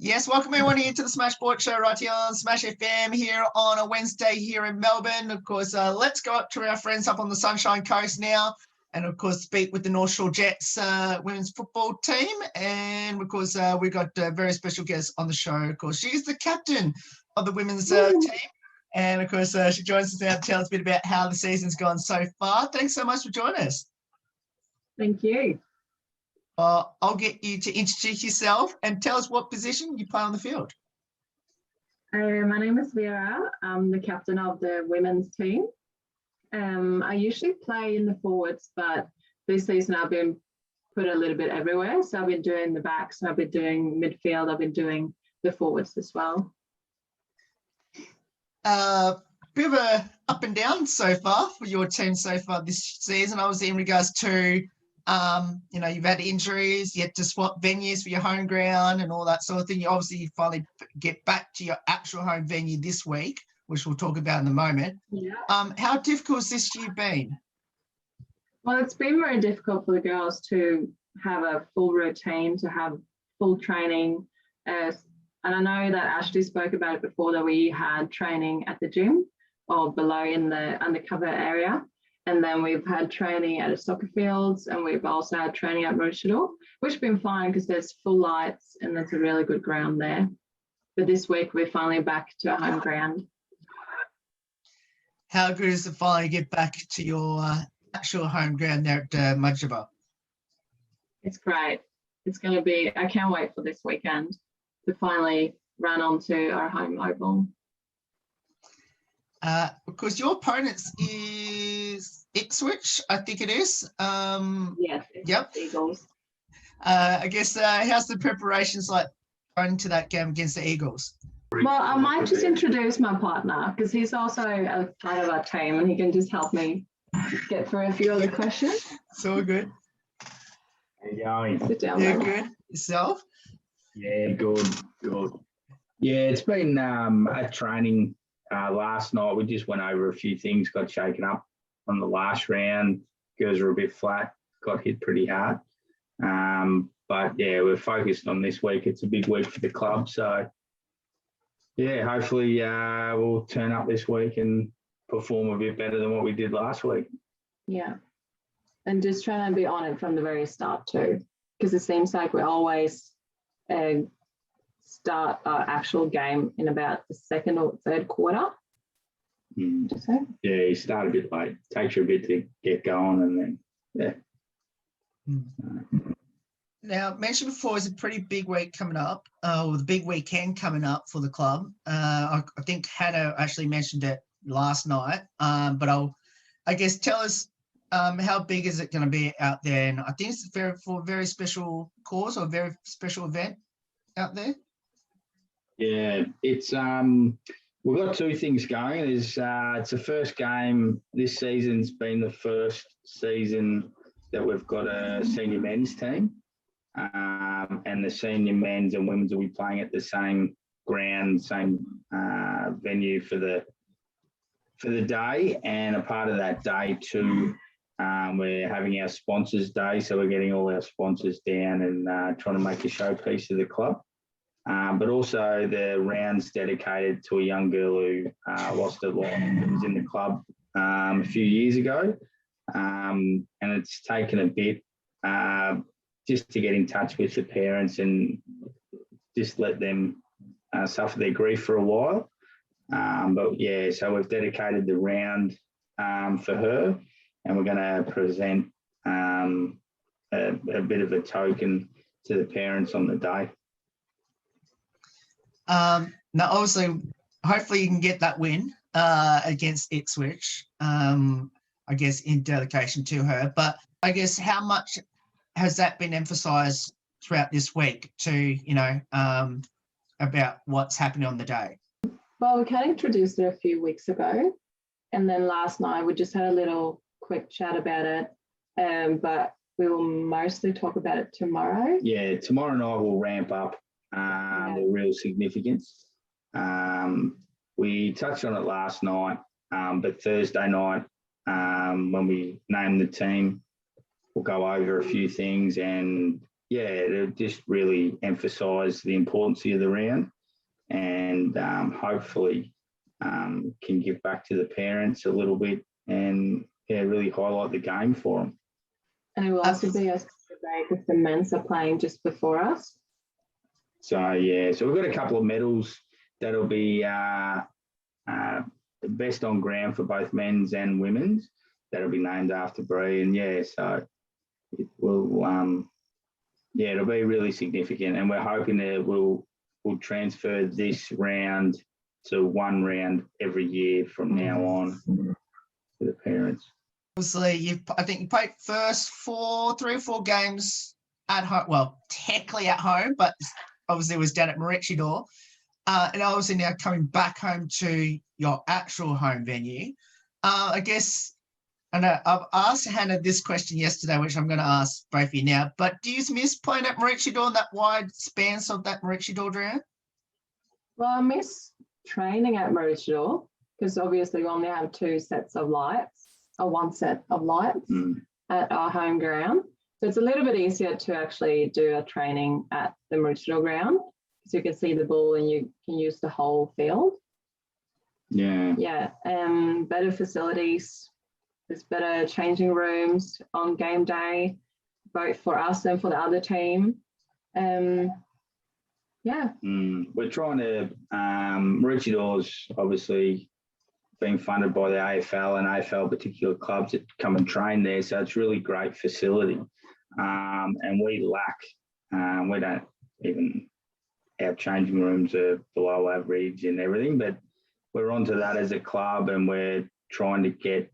Yes, welcome everyone here to the Smash Sport Show right here on Smash FM here on a Wednesday here in Melbourne. Of course, let's go up to our friends up on the Sunshine Coast now and, of course, speak with the North Shore Jets women's football team. And, of course, we've got a very special guest on the show. Of course, she's the captain of the women's team. And, of course, she joins us now to tell us a bit about how the season's gone so far. Thanks so much for joining us. Thank you. I'll get you to introduce yourself and tell us what position you play on the field. My name is Vera. I'm the captain of the women's team. I usually play in the forwards, but this season I've been put a little bit everywhere. So I've been doing the backs, I've been doing midfield, I've been doing the forwards as well. Bit of a up and down so far for your team so far this season. Obviously, in regards to you've had injuries, you had to swap venues for your home ground and all that sort of thing. You obviously finally get back to your actual home venue this week, which we'll talk about in a moment. Yeah. How difficult has this year been? Well, it's been very difficult for the girls to have a full routine, to have full training. And I know that Ashley spoke about it before, that we had training at the gym or below in the undercover area. And then we've had training at a soccer fields, and we've also had training at Maroochydore, which has been fine because there's full lights and there's a really good ground there. But this week we're finally back to our home ground. How good is it finally get back to your actual home ground there at Mudjumba? It's great. It's going to be, I can't wait for this weekend to finally run onto our home oval. Because your opponents is Ipswich, I think it is. Yes. Yep. Eagles. I guess how's the preparations like going into that game against the Eagles? Well, I might just introduce my partner because he's also a part of our team and he can just help me get through a few other questions. It's all good. How you going? Sit down. Yeah, good. Yourself? Yeah, good. Yeah, it's been a training last night. We just went over a few things, got shaken up on the last round. Girls were a bit flat, got hit pretty hard. But yeah, we're focused on this week. It's a big week for the club. So yeah, hopefully we'll turn up this week and perform a bit better than what we did last week. Yeah. And just trying to be on it from the very start too, because it seems like we always start our actual game in about the second or third quarter. Yeah, you start a bit late. Takes you a bit to get going and then, yeah. Now, mentioned before, it's a pretty big week coming up, or the big weekend coming up for the club. I think Hannah actually mentioned it last night, but I guess tell us how big is it going to be out there? And I think it's for a very special cause or a very special event out there. Yeah, it's we've got two things going. It's the first game this season's been the first season that we've got a senior men's team, and the senior men's and women's will be playing at the same ground, same venue for the day. And a part of that day too, we're having our sponsors day, so we're getting all our sponsors down and trying to make a showpiece of the club. But also the round's dedicated to a young girl who lost her life that was in the club a few years ago. And it's taken a bit just to get in touch with the parents and just let them suffer their grief for a while. But yeah, so we've dedicated the round for her, and we're going to present a bit of a token to the parents on the day. Now, obviously, hopefully you can get that win against Ipswich, I guess, in dedication to her. But I guess how much has that been emphasised throughout this week to, about what's happening on the day? Well, we kind of introduced it a few weeks ago. And then last night we just had a little quick chat about it. But we will mostly talk about it tomorrow. Yeah, tomorrow night we'll ramp up the real significance. We touched on it last night, but Thursday night, when we name the team, we'll go over a few things and to just really emphasise the importance of the round, and hopefully can give back to the parents a little bit, and really highlight the game for them. And it will also be a break if the men's are playing just before us. So we've got a couple of medals that'll be best on ground for both men's and women's. That'll be named after Bree, and so it will it'll be really significant, and we're hoping that we'll transfer this round to one round every year from now on for the parents. Obviously, I think you played first 3 or 4 games at home. Well, technically at home, but obviously it was down at Maroochydore. And obviously now coming back home to your actual home venue. I guess, I know I've asked Hannah this question yesterday, which I'm going to ask both of you now, but do you miss playing at Maroochydore, that wide span of that Maroochydore ground? Well, I miss training at Morrison because obviously we only have 2 sets of lights, or 1 set of lights at our home ground. So it's a little bit easier to actually do a training at the Morrison ground because you can see the ball and you can use the whole field. Yeah. Better facilities. There's better changing rooms on game day, both for us and for the other team. We're trying to, Maroochidore's obviously being funded by the AFL and AFL particular clubs that come and train there, so it's really great facility. And we lack, we don't even, our changing rooms are below average and everything, but we're onto that as a club, and we're trying to get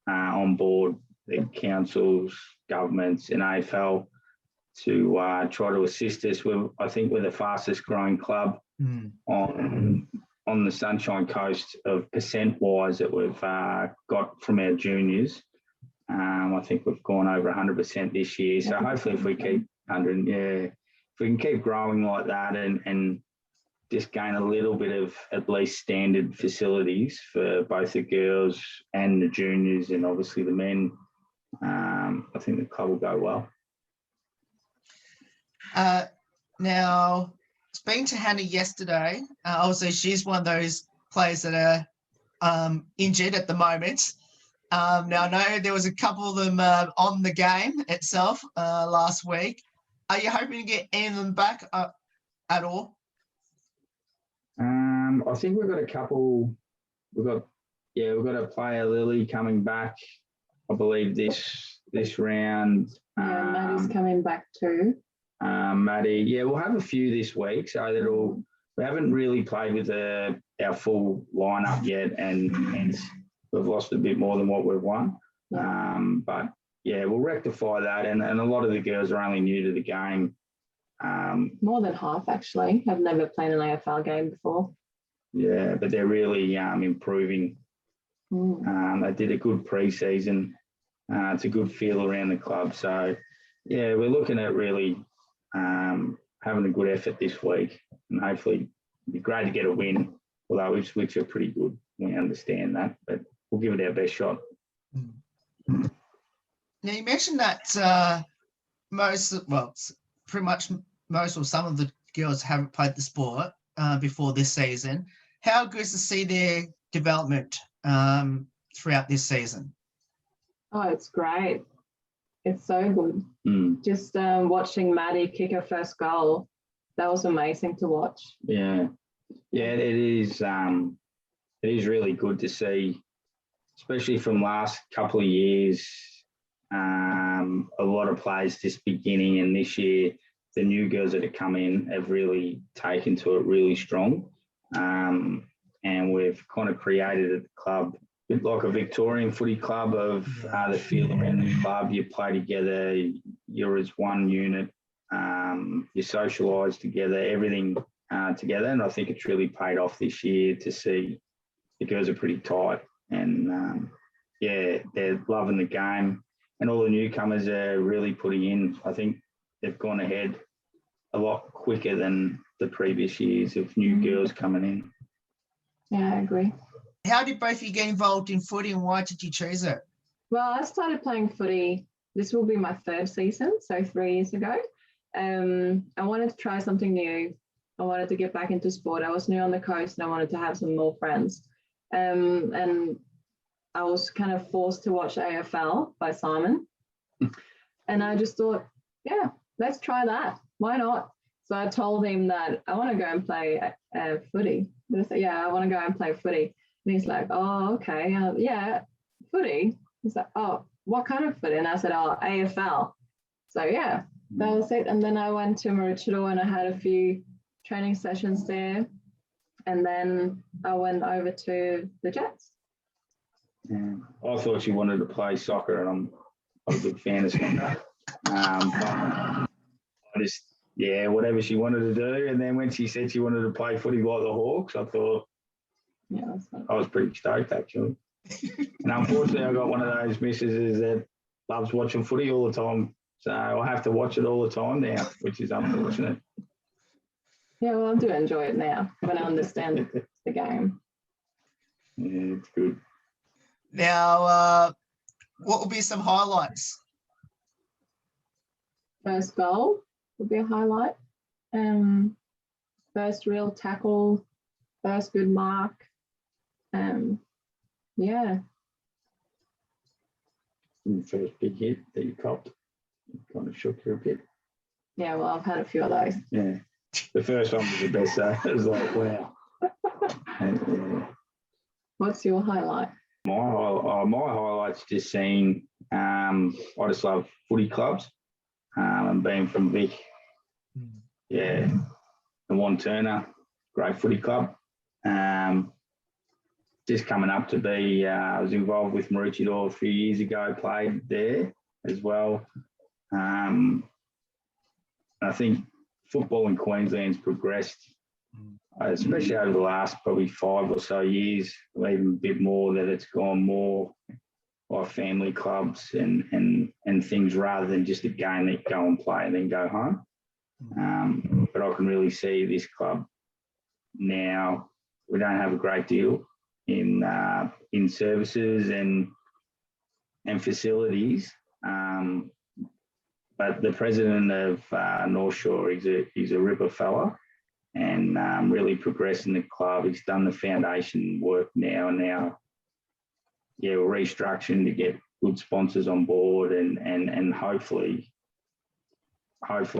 on board the councils, governments and AFL to try to assist us. I think we're the fastest growing club on the Sunshine Coast of percent-wise that we've got from our juniors. I think we've gone over 100% this year. So hopefully if we keep 100, if we can keep growing like that and just gain a little bit of at least standard facilities for both the girls and the juniors and obviously the men, I think the club will go well. Now, speaking to Hannah yesterday, obviously she's one of those players that are injured at the moment. Now, I know there was a couple of them on the game itself last week. Are you hoping to get any of them back at all? I think we've got a couple. We've got a player, Lily, coming back, I believe, this round. Yeah, Maddie's coming back too. Maddie, we'll have a few this week, so that we haven't really played with our full lineup yet, and hence we've lost a bit more than what we've won. Yeah. But we'll rectify that, and a lot of the girls are only new to the game. More than half actually have never played an AFL game before. Yeah, but they're really improving. They did a good pre-season. It's a good feel around the club. So, we're looking at really having a good effort this week, and hopefully it'd be great to get a win, although Ipswich are pretty good. We understand that, but we'll give it our best shot. Now, you mentioned that pretty much most or some of the girls haven't played the sport before this season. How good is to see their development throughout this season? Oh, it's great. It's so good. Just watching Maddie kick her first goal, that was amazing to watch. Yeah, it is. It is really good to see, especially from last couple of years. A lot of players just beginning, and this year the new girls that have come in have really taken to it really strong. And we've kind of created at the club a bit like a Victorian footy club of the feel around the club. You play together, you're as one unit, you socialise together, everything together. And I think it's really paid off this year to see the girls are pretty tight, and they're loving the game. And all the newcomers are really putting in. I think they've gone ahead a lot quicker than the previous years of new girls coming in. Yeah, I agree. How did both of you get involved in footy, and why did you choose it? Well, I started playing footy. This will be my 3rd season, so 3 years ago. I wanted to try something new. I wanted to get back into sport. I was new on the coast and I wanted to have some more friends. And I was kind of forced to watch AFL by Simon. And I just thought, yeah, let's try that. Why not? So I told him that I want to go and play footy. And I said, yeah, I want to go and play footy. And he's like, oh, okay. Yeah, footy. He's like, oh, what kind of footy? And I said, oh, AFL. So yeah, that was it. And then I went to Maroochydore and I had a few training sessions there. And then I went over to the Jets. Yeah. I thought she wanted to play soccer, and I'm a big fan of soccer. But I just, yeah, whatever she wanted to do. And then when she said she wanted to play footy like the Hawks, I thought, Yeah, I was pretty stoked, actually. And unfortunately, I got one of those missuses that loves watching footy all the time. So I have to watch it all the time now, which is unfortunate. yeah, well, I do enjoy it now when I understand the game. Yeah, it's good. Now, what will be some highlights? First goal would be a highlight. First real tackle, first good mark. Yeah. First big hit that you copped, kind of shook you a bit. Yeah, well, I've had a few of those. Yeah. The first one was the best, though. It was like, wow. And, What's your highlight? my highlight's just seeing, I just love footy clubs, and being from Vic, yeah, the One Turner, great footy club. Just coming up to be, I was involved with Maroochydore a few years ago, played there as well. I think football in Queensland's progressed, especially over the last probably 5 or so years, or even a bit more, that it's gone more like family clubs and things rather than just a game that you go and play and then go home. But I can really see this club now, we don't have a great deal in services and facilities. But the president of North Shore, he's a ripper fella, and really progressing the club. He's done the foundation work now, and we're restructuring to get good sponsors on board, and hopefully if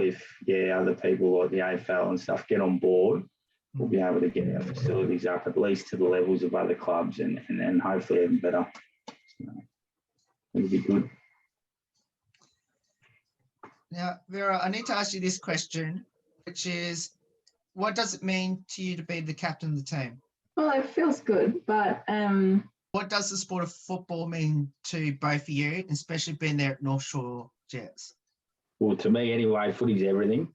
other people like the AFL and stuff get on board, we'll be able to get our facilities up at least to the levels of other clubs, and hopefully even better. So it'll be good. Now, Vera, I need to ask you this question, which is, what does it mean to you to be the captain of the team? Well, it feels good, but what does the sport of football mean to both of you, especially being there at North Shore Jets? Well, to me anyway, footy's everything,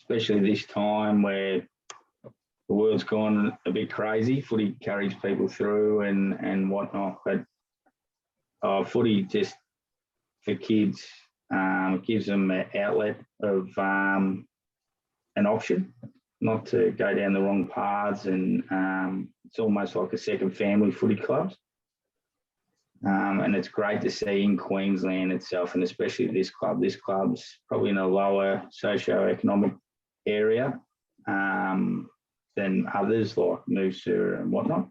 especially this time where the world's gone a bit crazy. Footy carries people through and whatnot, but footy just for kids gives them an outlet of an option not to go down the wrong paths, and it's almost like a second family, footy clubs. And it's great to see in Queensland itself, and especially this club's probably in a lower socio-economic area than others like Noosa and whatnot.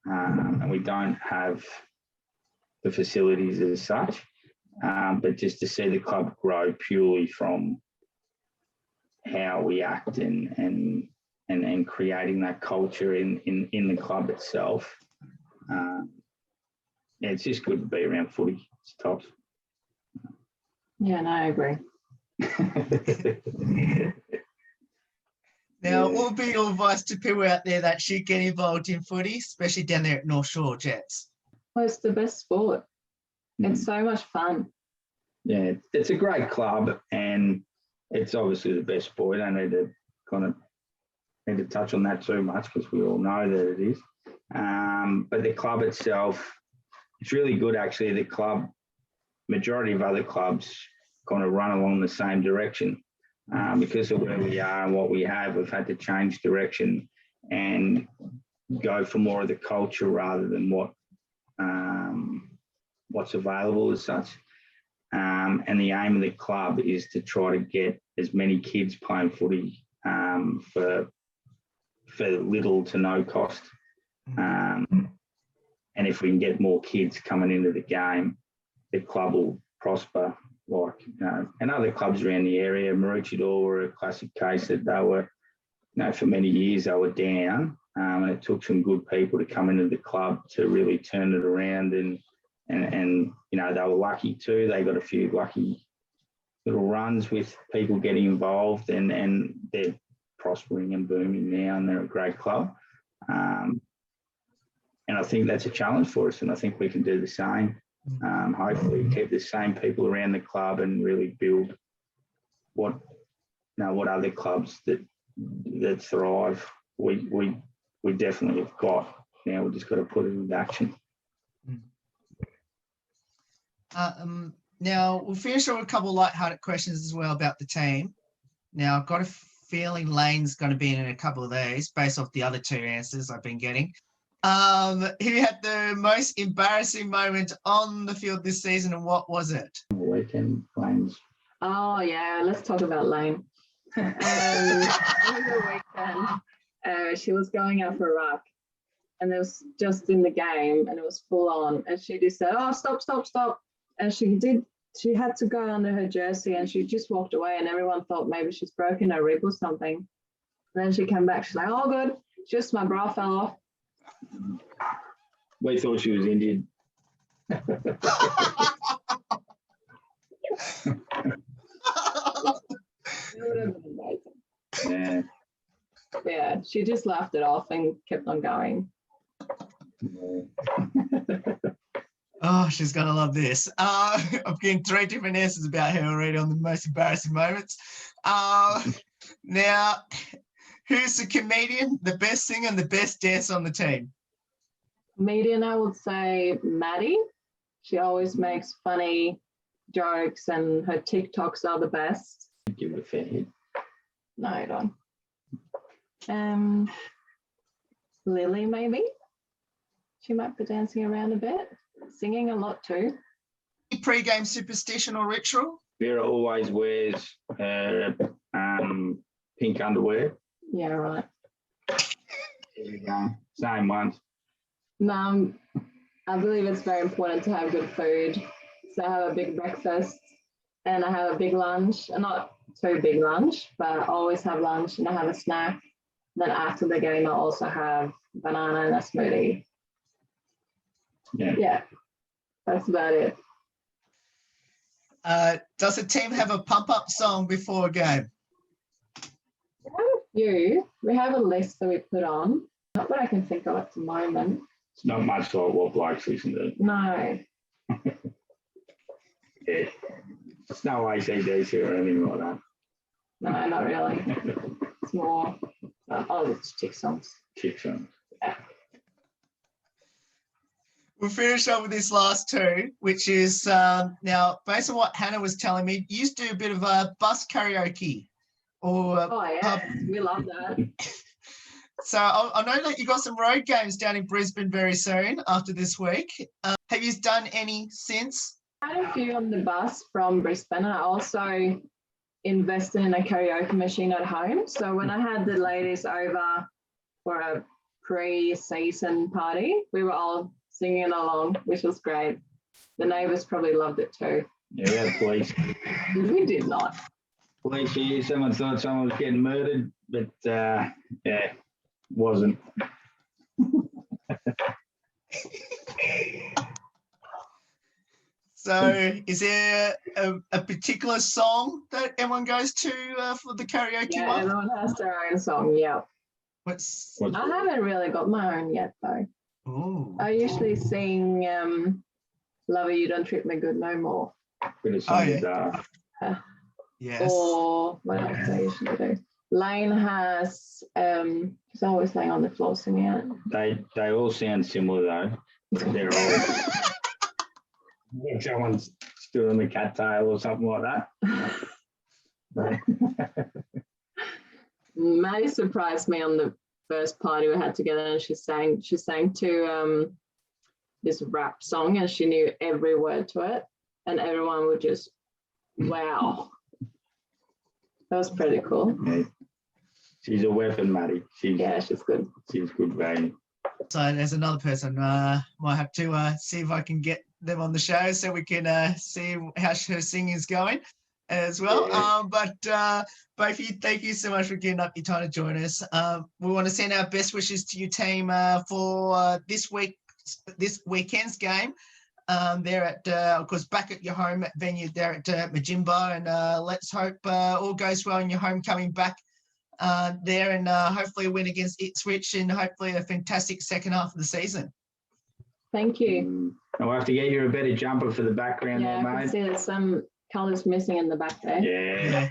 And we don't have the facilities as such, but just to see the club grow purely from how we act and creating that culture in the club itself. It's just good to be around footy. It's tops. yeah, no, I agree. Now, what would be your advice to people out there that should get involved in footy, especially down there at North Shore Jets? Well, it's the best sport. It's so much fun. Yeah, it's a great club, and it's obviously the best sport. I don't need to touch on that too much because we all know that it is. But the club itself, it's really good actually. The club, majority of other clubs kind of run along the same direction. Because of where we are and what we have, we've had to change direction and go for more of the culture rather than what's available as such. And the aim of the club is to try to get as many kids playing footy for little to no cost. And if we can get more kids coming into the game, the club will prosper. And other clubs around the area, Maroochydore were a classic case that they were, for many years they were down, and it took some good people to come into the club to really turn it around. And they were lucky too. They got a few lucky little runs with people getting involved, and they're prospering and booming now, and they're a great club. And I think that's a challenge for us, and I think we can do the same. Hopefully keep the same people around the club and really build what other clubs that thrive we definitely have got. Now we've just got to put it into action. Now we'll finish with a couple of light-hearted questions as well about the team. Now I've got a feeling Lane's going to be in a couple of these based off the other two answers I've been getting. Who had the most embarrassing moment on the field this season, and what was it? Weekend Lane's. Oh yeah, let's talk about Lane. Over the weekend, she was going out for a ruck, and it was just in the game, and it was full on, and she just said, "Oh, stop," and she had to go under her jersey, and she just walked away, and everyone thought maybe she's broken her rib or something. And then she came back, she's like, "Oh, good, just my bra fell off." We thought she was injured. Yeah, she just laughed it off and kept on going. Oh, she's gonna love this. I've given 3 different answers about her already on the most embarrassing moments. Now, who's the comedian, the best singer, and the best dancer on the team? Comedian, I would say Maddie. She always makes funny jokes, and her TikToks are the best. Give it a fair hit. No, I don't. Lily, maybe. She might be dancing around a bit, singing a lot too. Pre-game superstition or ritual? Vera always wears pink underwear. Yeah, right. There you go. Same ones. No, I believe it's very important to have good food. So I have a big breakfast and I have a big lunch, and not too big lunch, but I always have lunch and I have a snack. Then after the game, I also have banana and a smoothie. Yeah, that's about it. Does the team have a pump-up song before a game? We have a few. We have a list that we put on. Not that I can think of at the moment. It's not much like what blokes listen to. No. Yeah. It's no ACDC or anything like that. No, not really. It's more, it's chick songs. Chick songs. Yeah. We'll finish up with this last two, which is now, based on what Hannah was telling me, you used to do a bit of bus karaoke. Oh, yeah, we love that. So I know that you got some road games down in Brisbane very soon after this week. Have you done any since? I had a few on the bus from Brisbane. I also invested in a karaoke machine at home. So when I had the ladies over for a pre-season party, we were all singing along, which was great. The neighbours probably loved it too. Yeah, we had police. We did not. Police here, someone thought someone was getting murdered, but yeah, wasn't. So is there a particular song that everyone goes to for the karaoke one? Everyone has their own song, yeah. What's I haven't really got my own yet, though. Ooh. I usually sing Lover, You Don't Treat Me Good No More. Yes. Or what else do I usually do? Lane has, she's always laying on the floor singing it. They all sound similar though. They're all someone's stood on the cattail or something like that. Maddie surprised me on the first party we had together, and she sang to this rap song, and she knew every word to it. and everyone would just, wow. That was pretty cool. Yeah. She's a weapon, Maddie. Yeah, she's good. She's good value. So there's another person. Might have to see if I can get them on the show so we can see how her singing is going as well. Yeah. But both of you, thank you so much for giving up your time to join us. We want to send our best wishes to your team for this weekend's game. They're at, of course, back at your home venue there at Mudjumba, and let's hope all goes well in your homecoming back there, and hopefully a win against Ipswich, and hopefully a fantastic second half of the season. Thank you. I'll have to get you a better jumper for the background Yeah, there, I can mate. see there's some colours missing in the back there. Yeah.